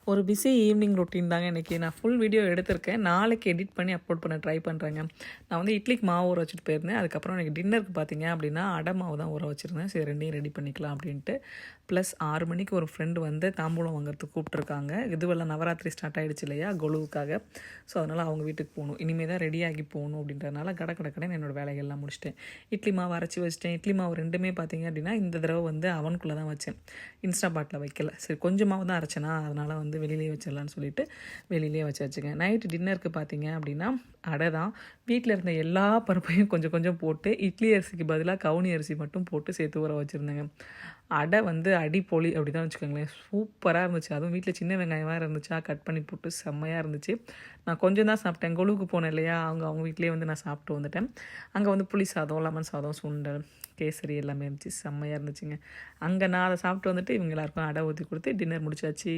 ஒரு busy evening routine தாங்க இன்றைக்கி. நான் ஃபுல் வீடியோ எடுத்திருக்கேன். நாளைக்கு எடிட் பண்ணி அப்லோட் பண்ண ட்ரை பண்ணுறேங்க. நான் வந்து இட்லிக்கு மாவு ஊற வச்சுட்டு போயிருந்தேன். அதுக்கப்புறம் எனக்கு டின்னருக்கு பார்த்தீங்க அப்படின்னா அடை மாவு தான் ஊற வச்சுருந்தேன். சரி ரெண்டையும் ரெடி பண்ணிக்கலாம் அப்படின்ட்டு. ப்ளஸ் 6 மணிக்கு ஒரு ஃப்ரெண்டு வந்து தாம்பூலம் வாங்குறதுக்கு கூப்பிட்ருக்காங்க. இதுவெல்லாம் நவராத்திரி ஸ்டார்ட் ஆகிடுச்சு இல்லையா, கொலுவுக்காக. ஸோ அதனால் அவங்க வீட்டுக்கு போகணும். இனிமேல் தான் ரெடியாகி போகணும் அப்படின்றதுனால கடைன்னு என்னோடய வேலைகள்லாம் முடிச்சிட்டேன். இட்லி மாவு அரைச்சி வச்சிட்டேன். இட்லி மாவு ரெண்டுமே பார்த்தீங்க அப்படின்னா இந்த தடவை வந்து அவனுக்குள்ளே தான் வச்சேன், இன்ஸ்டா பாட்டில் வைக்கல. சரி கொஞ்சமாக தான் அரைச்சேனா, அதனால் வந்து வெளியிலே வச்சிடலான்னு சொல்லிட்டு வெளியிலே வச்சாச்சுங்க. நைட்டு டின்னருக்கு பார்த்தீங்க அப்படின்னா அடை தான். வீட்டில் இருந்த எல்லா பருப்பையும் கொஞ்சம் கொஞ்சம் போட்டு இட்லி அரிசிக்கு பதிலாக கவுனி அரிசி மட்டும் போட்டு சேர்த்து ஊற வச்சுருந்தேங்க. அடை வந்து அடிப்பொலி அப்படி தான் வச்சுக்கோங்களேன். சூப்பராக இருந்துச்சு. அதுவும் வீட்டில் சின்ன வெங்காயமாக இருந்துச்சா, கட் பண்ணி போட்டு செம்மையாக இருந்துச்சு. நான் கொஞ்சம் தான் சாப்பிட்டேன். கொழுவுக்கு போனேன் இல்லையா, அவங்க வீட்லேயே வந்து நான் சாப்பிட்டு வந்துட்டேன். அங்கே வந்து புளி சாதம், லெமன் சாதம், சுண்டல், கேசரி எல்லாமே இருந்துச்சு. செம்மையாக இருந்துச்சுங்க. அங்கே நான் அதை சாப்பிட்டு வந்துட்டு இவங்க எல்லாருக்கும் அடை ஊற்றி கொடுத்து டின்னர் முடிச்சாச்சு.